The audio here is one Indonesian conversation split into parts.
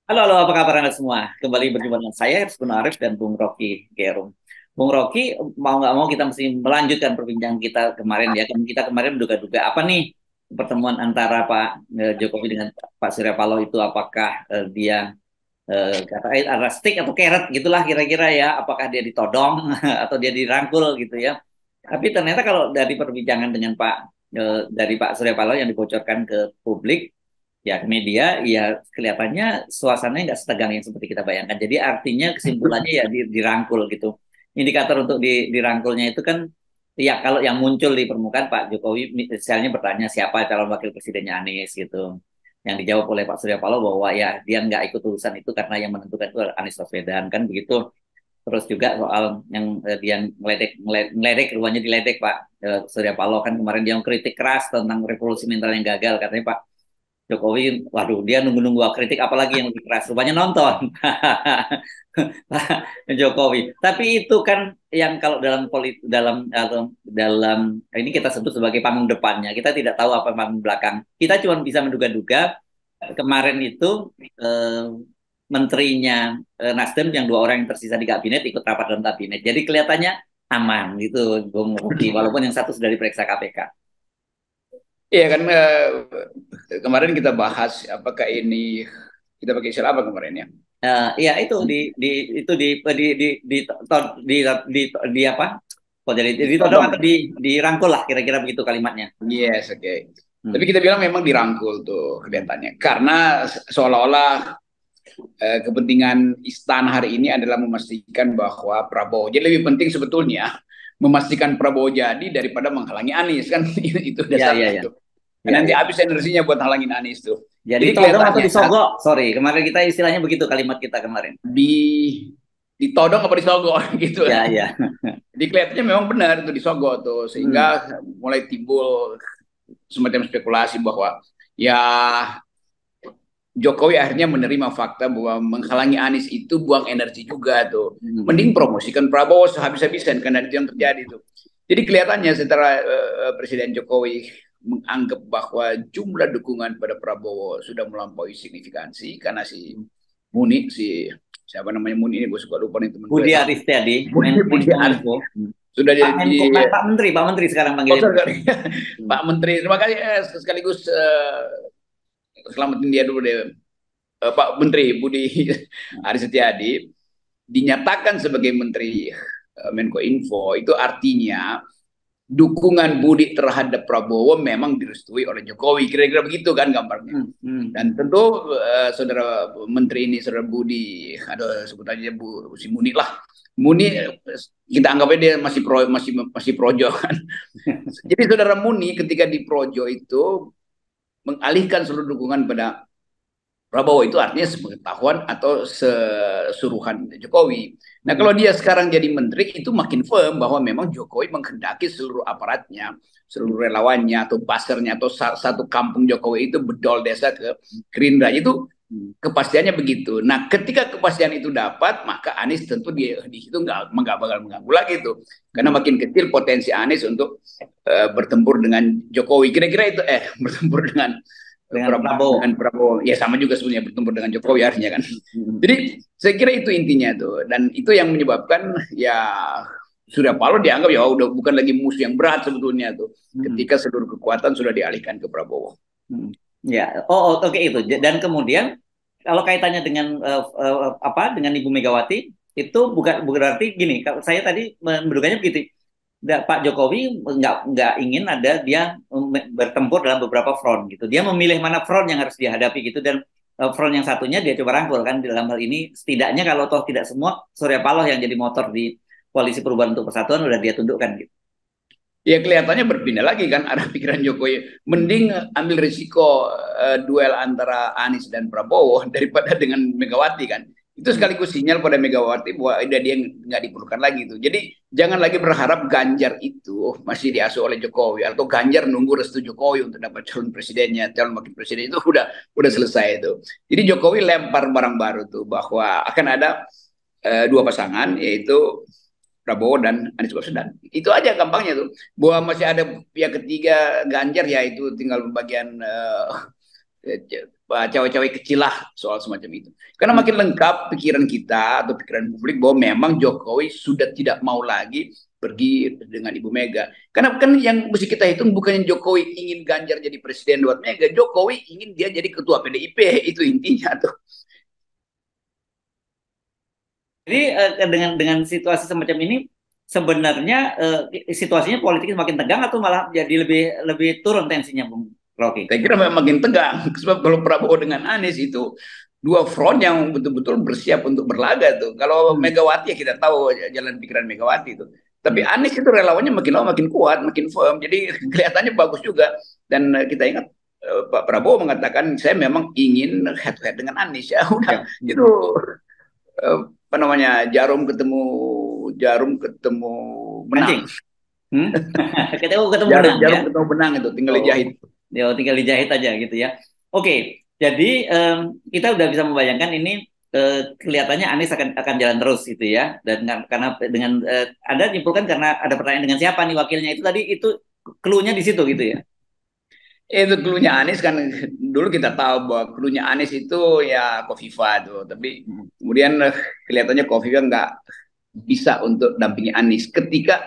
Halo, halo, apa kabar Anda semua? Kembali berjumpa dengan saya, Gun Arif dan Bung Rocky Gerung. Bung Rocky, mau nggak mau kita mesti melanjutkan perbincangan kita kemarin ya. Kan kita kemarin menduga-duga apa nih pertemuan antara Pak Jokowi dengan Pak Surya Paloh itu apakah dia kata ada stick atau carrot gitulah kira-kira ya. Apakah dia ditodong atau dia dirangkul gitu ya. Tapi ternyata kalau dari perbincangan dengan dari Pak Surya Paloh yang dibocorkan ke publik, ya ke media, ya kelihatannya suasananya nggak setegang yang seperti kita bayangkan. Jadi artinya kesimpulannya ya dirangkul gitu. Indikator untuk dirangkulnya itu kan, ya kalau yang muncul di permukaan Pak Jokowi misalnya bertanya siapa calon wakil presidennya Anies gitu. Yang dijawab oleh Pak Surya Paloh bahwa ya dia nggak ikut urusan itu karena yang menentukan itu adalah Anies Baswedan kan begitu. Terus juga soal yang dia ngeledek, rupanya diledek Pak Surya Paloh kan kemarin dia kritik keras tentang revolusi mental yang gagal, katanya Pak Jokowi, waduh dia nunggu-nunggu kritik apalagi yang lebih keras. Rupanya nonton Jokowi. Tapi itu kan yang kalau dalam ini kita sebut sebagai panggung depannya. Kita tidak tahu apa panggung belakang. Kita cuma bisa menduga-duga kemarin itu eh, menterinya Nasdem yang dua orang yang tersisa di kabinet ikut rapat dalam kabinet. Jadi kelihatannya aman gitu, Bung Rocky. Walaupun yang satu sudah diperiksa KPK. Iya kan kemarin kita bahas apakah ini kita pakai istilah apa kemarin ya? Ya itu itu di apa? Kok jadi ditodong Ditodong. atau dirangkul lah kira-kira begitu kalimatnya. Yes, oke. Tapi Hmm. kita bilang memang dirangkul tuh Hmm. kelihatannya. Karena seolah-olah kepentingan istana hari ini adalah memastikan bahwa Prabowo. Jadi lebih penting sebetulnya memastikan Prabowo jadi daripada menghalangi Anies kan itu Ya, ya, dasarnya ya. tuh. Ya, Nanti ya. habis energinya buat halangin Anies tuh. Jadi Jadi todong atau kelihatannya disogok? Sorry, kemarin kita istilahnya begitu kalimat kita kemarin. di ditodong apa disogok gitu. Ya, ya. Jadi kelihatannya memang benar itu disogok tuh Hmm. sehingga mulai timbul semacam spekulasi bahwa ya Jokowi akhirnya menerima fakta bahwa menghalangi Anies itu buang energi juga tuh. Hmm. Mending promosikan Prabowo sehabis-habisan karena itu yang terjadi tuh. Jadi kelihatannya setelah Presiden Jokowi menganggap bahwa jumlah dukungan pada Prabowo sudah melampaui signifikansi karena si Muni si siapa namanya Muni ini gue suka lupa nih teman gue Budi itu Aristiadi, Budi Menkominfo. Hmm. sudah Pak Menko, di Pak Menteri sekarang oh, panggilnya. sorry. Hmm. Pak Menteri terima kasih sekaligus selamatin dia dulu deh. Pak Menteri Budi Aris Setiadi dinyatakan sebagai Menteri Menko Info itu artinya dukungan Budi terhadap Prabowo memang direstui oleh Jokowi kira-kira begitu kan gambarnya. Hmm. Hmm. Dan tentu saudara Menteri ini saudara Budi ada sebut aja si Muni lah. Muni kita anggapnya dia masih projo kan. Jadi saudara Muni ketika di projo itu mengalihkan seluruh dukungan pada Prabowo itu artinya sepengetahuan atau sesuruhan Jokowi. Nah Hmm. kalau dia sekarang jadi menteri itu makin firm bahwa memang Jokowi menghendaki seluruh aparatnya, Hmm. seluruh relawannya atau basernya atau satu kampung Jokowi itu bedol desa ke Gerindra itu Hmm. kepastiannya begitu. Nah ketika kepastian itu dapat maka Anies tentu di situ nggak bakal mengganggu lagi tuh karena Hmm. makin kecil potensi Anies untuk bertempur dengan Jokowi. Kira-kira itu bertempur dengan Dengan Prabowo. dengan Prabowo ya sama juga sebenarnya bertemu dengan Jokowi artinya kan. Hmm. Jadi saya kira itu intinya tuh dan itu yang menyebabkan ya Surya Paloh dianggap ya udah bukan lagi musuh yang berat sebetulnya tuh Hmm. ketika seluruh kekuatan sudah dialihkan ke Prabowo. Hmm. Ya, oke itu. Dan kemudian kalau kaitannya dengan apa dengan Ibu Megawati itu bukan berarti gini. Kalau saya tadi menduganya begitu. Pak Jokowi nggak ingin ada dia bertempur dalam beberapa front gitu. Dia memilih mana front yang harus dihadapi gitu dan front yang satunya dia coba rangkul kan dalam hal ini setidaknya kalau toh tidak semua Surya Paloh yang jadi motor di Koalisi Perubahan untuk Persatuan udah dia tundukkan gitu. Ya kelihatannya berpindah lagi kan arah pikiran Jokowi. Mending ambil risiko duel antara Anies dan Prabowo daripada dengan Megawati kan. Itu Hmm. sekaligus sinyal pada Megawati bahwa dia nggak diperlukan lagi itu. Jadi jangan lagi berharap Ganjar itu masih diasuh oleh Jokowi atau Ganjar nunggu restu Jokowi untuk dapat calon presidennya, calon wakil presiden itu udah selesai itu. Jadi Jokowi lempar barang baru tuh bahwa akan ada dua pasangan yaitu Prabowo dan Anies Baswedan. Itu aja gampangnya tuh. Bahwa masih ada pihak ketiga Ganjar ya itu tinggal bagian cawe-cawe kecil lah soal semacam itu. Karena makin lengkap pikiran kita atau pikiran publik bahwa memang Jokowi sudah tidak mau lagi pergi dengan Ibu Mega. Karena kan yang mesti kita hitung bukan Jokowi ingin Ganjar jadi presiden lewat Mega, Jokowi ingin dia jadi ketua PDIP, itu intinya tuh. Jadi dengan situasi semacam ini sebenarnya situasinya politiknya semakin tegang atau malah jadi lebih lebih turun tensinya, Bung Rocky? Saya kira memang makin tegang. Sebab kalau Prabowo dengan Anies itu dua front yang betul-betul bersiap untuk berlaga tuh. Kalau Megawati ya kita tahu jalan pikiran Megawati itu. Tapi Anies itu relawannya makin lama makin kuat, makin firm. Jadi kelihatannya bagus juga. Dan kita ingat Pak Prabowo mengatakan saya memang ingin head to head dengan Anies ya. Udah itu apa namanya jarum ketemu benang. Ketemu Jarum, benang jarum ya. ketemu benang itu tinggal dijahit. Ya, tinggal dijahit aja gitu ya. Oke, jadi kita udah bisa membayangkan ini kelihatannya Anies akan jalan terus gitu ya. Dan karena dengan Anda nyimpulkan karena ada pertanyaan dengan siapa nih wakilnya itu tadi itu clue-nya di situ gitu ya. Itu clue-nya Anies kan dulu kita tahu bahwa clue-nya Anies itu ya Kofifa tuh, tapi kemudian kelihatannya Kofifa nggak bisa untuk dampingi Anies ketika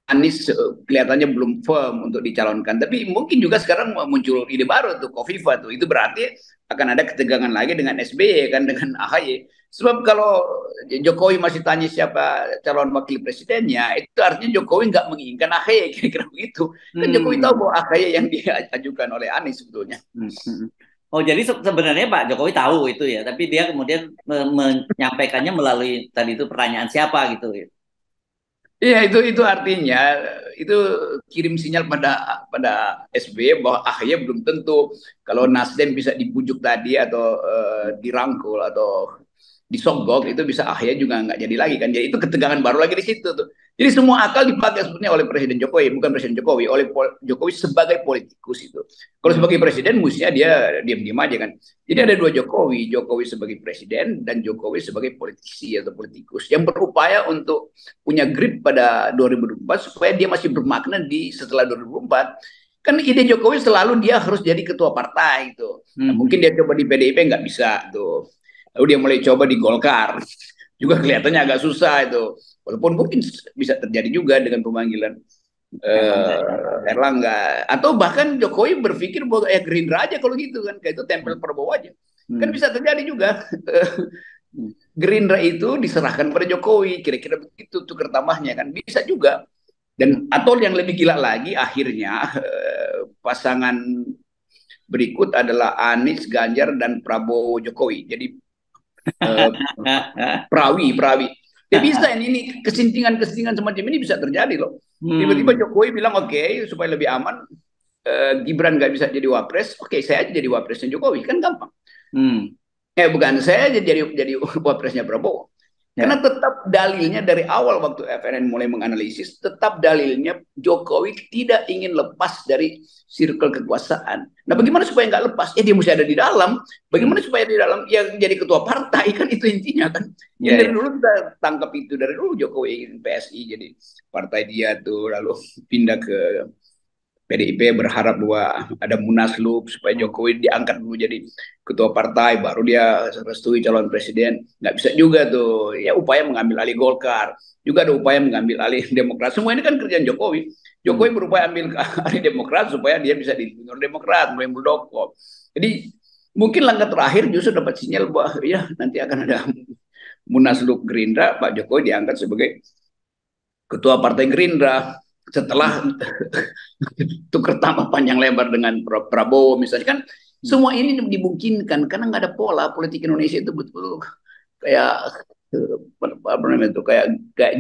Anies kelihatannya belum firm untuk dicalonkan. Tapi mungkin juga sekarang muncul ide baru tuh Kofifa tuh. Itu berarti akan ada ketegangan lagi dengan SBY kan dengan AHY. Sebab kalau Jokowi masih tanya siapa calon wakil presidennya, itu artinya Jokowi nggak menginginkan AHY kira-kira begitu. Kan Jokowi tahu bahwa AHY yang diajukan oleh Anies sebetulnya. Oh, jadi sebenarnya Pak Jokowi tahu itu ya, tapi dia kemudian menyampaikannya melalui tadi itu pertanyaan siapa gitu ya. Iya itu artinya itu kirim sinyal pada SBY bahwa akhirnya belum tentu kalau Nasdem bisa dibujuk tadi atau dirangkul atau disogok itu bisa akhirnya juga nggak jadi lagi kan. Jadi itu ketegangan baru lagi di situ tuh. Jadi semua akal dipakai sebetulnya oleh Presiden Jokowi, bukan Presiden Jokowi, oleh Jokowi sebagai politikus itu. Kalau sebagai presiden mestinya dia diam-diam aja kan. Jadi ada dua Jokowi, Jokowi sebagai presiden dan Jokowi sebagai politisi atau politikus yang berupaya untuk punya grip pada 2024 supaya dia masih bermakna di setelah 2024. Kan ide Jokowi selalu dia harus jadi ketua partai gitu. Nah, mungkin dia coba di PDIP nggak bisa tuh. Lalu dia mulai coba di Golkar. Juga kelihatannya agak susah itu. Walaupun mungkin bisa terjadi juga dengan pemanggilan Erlangga. Atau bahkan Jokowi berpikir bahwa Gerindra aja kalau gitu kan. Kayak itu tempel Prabowo aja. Kan bisa terjadi juga. Gerindra itu diserahkan pada Jokowi. Kira-kira begitu tukar tambahnya kan. Bisa juga. Dan atau yang lebih gila lagi akhirnya pasangan berikut adalah Anies, Ganjar, dan Prabowo Jokowi. Jadi Prawi. Ya bisa ini kesintingan semacam ini bisa terjadi loh. Tiba-tiba Jokowi bilang oke, supaya lebih aman Gibran nggak bisa jadi wapres, oke saya aja jadi wapresnya Jokowi kan gampang. Bukan saya aja jadi wapresnya Prabowo. Karena tetap dalilnya dari awal waktu FNN mulai menganalisis, tetap dalilnya Jokowi tidak ingin lepas dari circle kekuasaan. Nah, bagaimana supaya nggak lepas? Ya dia mesti ada di dalam. Bagaimana supaya di dalam yang jadi ketua partai kan itu intinya kan. Yang dari dulu kita tangkap itu dari dulu Jokowi ingin PSI jadi partai dia tuh, lalu pindah ke PDIP berharap bahwa ada munaslup supaya Jokowi diangkat dulu jadi ketua partai, baru dia restui calon presiden. Nggak bisa juga tuh. Ya upaya mengambil alih Golkar. Juga ada upaya mengambil alih Demokrat. Semua ini kan kerjaan Jokowi. Jokowi berupaya ambil alih Demokrat supaya dia bisa dipilih Demokrat, mulai Muldoko. Jadi mungkin langkah terakhir justru dapat sinyal bahwa ya nanti akan ada munaslup Gerindra, Pak Jokowi diangkat sebagai ketua partai Gerindra. Setelah tukar tambah panjang lebar dengan Prabowo misalnya kan semua ini dimungkinkan karena nggak ada pola politik Indonesia itu betul kayak apa namanya itu kayak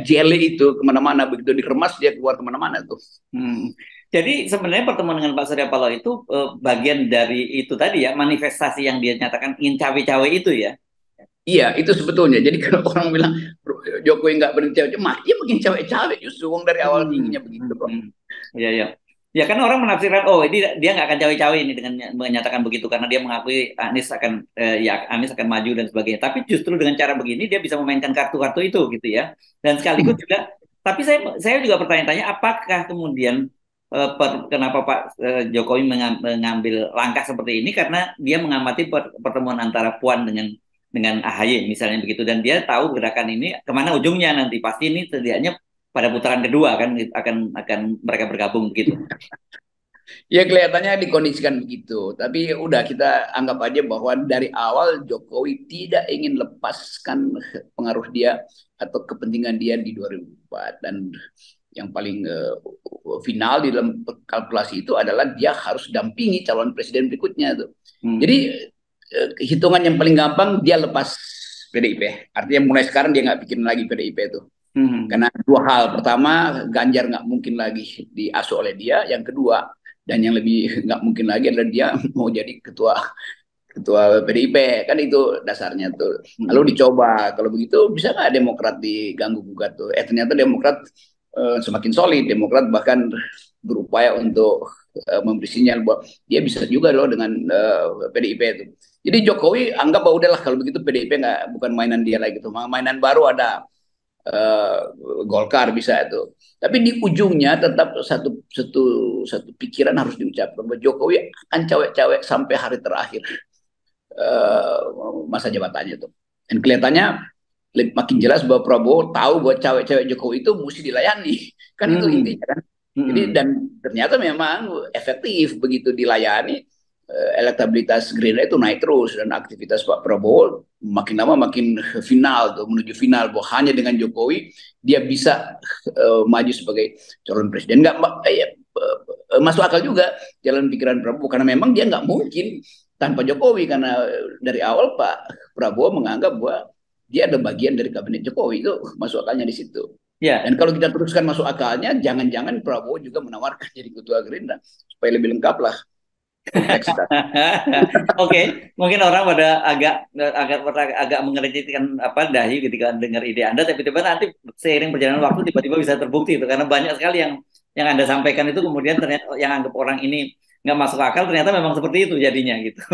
jelly itu kemana-mana begitu dikemas dia keluar kemana-mana tuh. Jadi sebenarnya pertemuan dengan Pak Surya Paloh itu bagian dari itu tadi ya manifestasi yang dia nyatakan ingin cawe-cawe itu ya. Iya, itu sebetulnya. Jadi kalau orang bilang Jokowi nggak berhenti cawe-cawe, dia makin cawe-cawe justru dari awal tingginya begitu kok. Iya, iya. Ya kan orang menafsirkan, oh ini dia nggak akan cawe-cawe ini dengan menyatakan begitu karena dia mengakui Anies akan Anies akan maju dan sebagainya. Tapi justru dengan cara begini dia bisa memainkan kartu-kartu itu gitu ya. Dan sekaligus juga, tapi saya juga bertanya-tanya apakah kemudian kenapa Pak Jokowi mengambil langkah seperti ini karena dia mengamati pertemuan antara Puan dengan AHY misalnya begitu, dan dia tahu gerakan ini kemana ujungnya nanti, pasti ini setidaknya pada putaran kedua kan akan mereka bergabung begitu. Ya kelihatannya dikondisikan begitu. Tapi udah kita anggap aja bahwa dari awal Jokowi tidak ingin lepaskan pengaruh dia atau kepentingan dia di 2004. Dan yang paling final di dalam kalkulasi itu adalah dia harus dampingi calon presiden berikutnya tuh. Jadi hitungan yang paling gampang dia lepas PDIP. Artinya mulai sekarang dia nggak bikin lagi PDIP itu. Karena dua hal. Pertama, Ganjar nggak mungkin lagi diasuh oleh dia. Yang kedua, dan yang lebih nggak mungkin lagi adalah dia mau jadi ketua ketua PDIP, kan itu dasarnya tuh. Lalu dicoba, kalau begitu bisa nggak Demokrat diganggu gugat tuh? Ternyata Demokrat semakin solid. Demokrat bahkan berupaya untuk memberi sinyal bahwa dia bisa juga loh dengan PDIP itu. Jadi Jokowi anggap bahwa udahlah kalau begitu PDIP nggak, bukan mainan dia lagi tuh. Mainan baru ada Golkar bisa itu. Tapi di ujungnya tetap satu pikiran harus diucapkan bahwa Jokowi akan cawe-cawe sampai hari terakhir masa jabatannya tuh. Dan kelihatannya makin jelas bahwa Prabowo tahu bahwa cawe-cawe Jokowi itu mesti dilayani. Kan itu intinya kan. Jadi dan ternyata memang efektif begitu dilayani, elektabilitas Gerindra itu naik terus dan aktivitas Pak Prabowo makin lama makin final tuh, menuju final bahwa hanya dengan Jokowi dia bisa maju sebagai calon presiden. Nggak masuk akal juga jalan pikiran Prabowo karena memang dia nggak mungkin tanpa Jokowi, karena dari awal Pak Prabowo menganggap bahwa dia ada bagian dari kabinet Jokowi, itu masuk akalnya di situ. Ya. Dan kalau kita teruskan masuk akalnya, jangan-jangan Prabowo juga menawarkan jadi ketua Gerindra supaya lebih lengkap lah kompleksitas. Oke, mungkin orang pada agak mengerjakan apa dahi ketika dengar ide Anda, tapi tiba-tiba nanti seiring perjalanan waktu tiba-tiba bisa terbukti itu, karena banyak sekali yang Anda sampaikan itu kemudian ternyata yang anggap orang ini nggak masuk akal ternyata memang seperti itu jadinya gitu.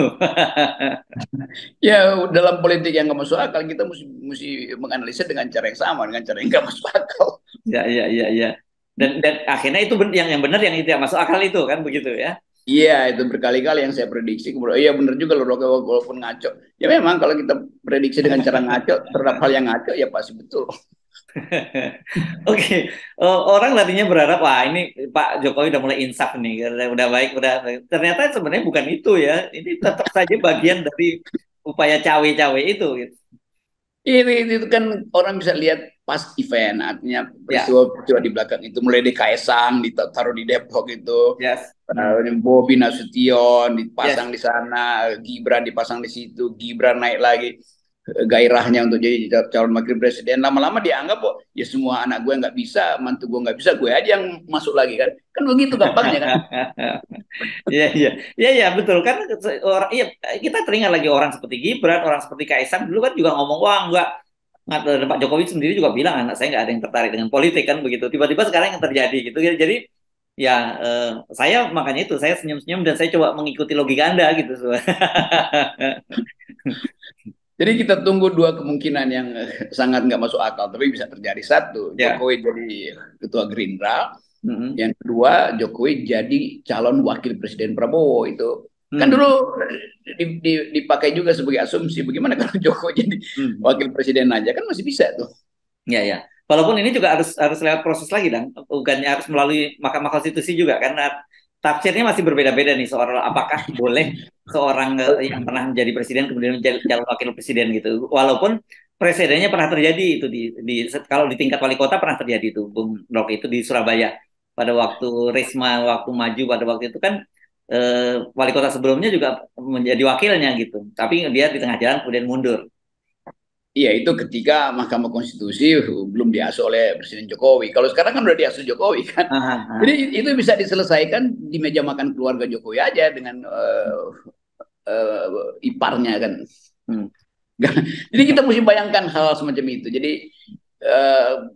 Ya dalam politik yang nggak masuk akal kita mesti menganalisa dengan cara yang sama, dengan cara yang nggak masuk akal. Ya. Dan akhirnya itu yang benar yang tidak masuk akal itu kan begitu ya. Iya, itu berkali-kali yang saya prediksi. Iya benar juga loh, walaupun ngaco. Ya memang kalau kita prediksi dengan cara ngaco terhadap hal yang ngaco, ya pasti betul. Oke, orang tadinya berharap wah ini Pak Jokowi udah mulai insaf nih, udah baik, udah. Ternyata sebenarnya bukan itu ya. Ini tetap saja bagian dari upaya cawe-cawe itu. Gitu. Itu kan orang bisa lihat pas event, artinya Ya, peristiwa di belakang itu mulai di Kaesang ditaruh di Depok itu, yes, Bobi Nasution dipasang yes. di sana, Gibran dipasang di situ, Gibran naik lagi gairahnya untuk jadi calon wakil presiden. Lama-lama dianggap kok ya semua anak gue nggak bisa, mantu gue nggak bisa, gue aja yang masuk lagi kan begitu gampangnya kan. Iya, betul kan orang, iya kita teringat lagi orang seperti Gibran, orang seperti Kaisang dulu kan juga ngomong wah enggak. Pak Jokowi sendiri juga bilang anak saya nggak ada yang tertarik dengan politik kan begitu. Tiba-tiba sekarang yang terjadi gitu. Jadi ya saya makanya itu saya senyum-senyum dan saya coba mengikuti logika Anda gitu. Jadi kita tunggu dua kemungkinan yang sangat nggak masuk akal, tapi bisa terjadi. Satu, Ya. Jokowi jadi ketua Gerindra. Yang kedua, Jokowi jadi calon wakil presiden Prabowo. Itu kan dulu dipakai juga sebagai asumsi. Bagaimana kalau Jokowi jadi wakil presiden aja, kan masih bisa tuh. Ya. Walaupun ini juga harus lewat proses lagi, dan bukannya harus melalui Mahkamah Konstitusi juga, karena tafsirnya masih berbeda-beda nih soal apakah boleh seorang yang pernah menjadi presiden kemudian menjadi calon wakil presiden gitu. Walaupun presidennya pernah terjadi itu kalau di tingkat wali kota pernah terjadi itu, Bung Rok, itu di Surabaya pada waktu Risma waktu maju pada waktu itu kan wali kota sebelumnya juga menjadi wakilnya gitu. Tapi dia di tengah jalan kemudian mundur. Iya, itu ketika Mahkamah Konstitusi belum diasuh oleh Presiden Jokowi. Kalau sekarang kan udah diasuh Jokowi kan. Jadi itu bisa diselesaikan di meja makan keluarga Jokowi aja dengan iparnya kan. Jadi kita mesti bayangkan hal semacam itu. Jadi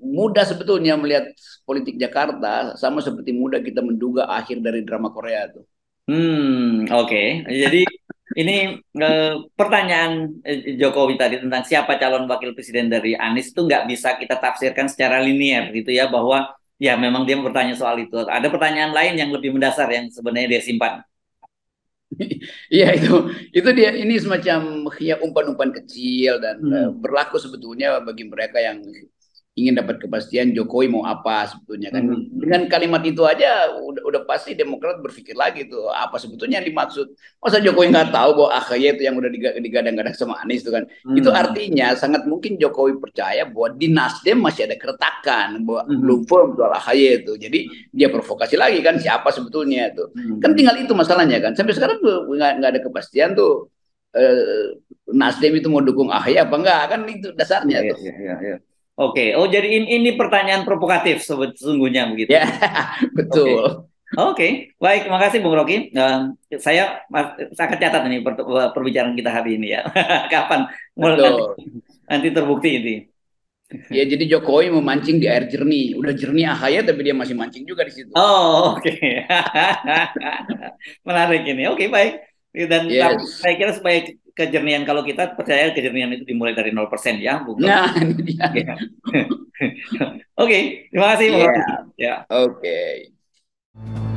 mudah sebetulnya melihat politik Jakarta, sama seperti mudah kita menduga akhir dari drama Korea tuh. Oke. Jadi ini pertanyaan Jokowi tadi tentang siapa calon wakil presiden dari Anies itu nggak bisa kita tafsirkan secara linier gitu ya, bahwa Ya, memang dia bertanya soal itu. Ada pertanyaan lain yang lebih mendasar yang sebenarnya dia simpan. Iya itu dia ini semacam ya umpan-umpan kecil dan Hmm. berlaku sebetulnya bagi mereka yang ingin dapat kepastian Jokowi mau apa sebetulnya kan Hmm. dengan Hmm. kalimat itu aja udah pasti Demokrat berpikir lagi tuh apa sebetulnya yang dimaksud masa Jokowi nggak tahu bahwa AHY itu yang udah digadang-gadang sama Anies itu kan itu Hmm. artinya sangat mungkin Jokowi percaya bahwa di Nasdem masih ada keretakan bahwa belum Hmm. firm soal AHY itu jadi dia Hmm. provokasi lagi kan siapa sebetulnya itu kan Hmm. tinggal itu masalahnya kan sampai sekarang tuh nggak ada kepastian tuh Nasdem itu mau dukung AHY apa enggak kan itu Iya, dasarnya iya, tuh iya, iya, iya. Oke, oh jadi ini pertanyaan provokatif sesungguhnya begitu. ya Oke, betul oke, baik, makasih Bung Rocky. Saya akan catat ini perbicaraan kita hari ini ya. Kapan mulai nanti betul nanti terbukti ini. ya jadi Jokowi memancing di air jernih udah jernih AHY tapi dia masih mancing juga di situ Oh, oke. Menarik ini. Oke, baik. Dan tapi yes saya kira supaya kejernihan kalau kita percaya kejernihan itu dimulai dari 0% ya, Bung Rocky. nah ini dia Ya. Oke, terima kasih Bung Rocky. yeah Ya. oke okay.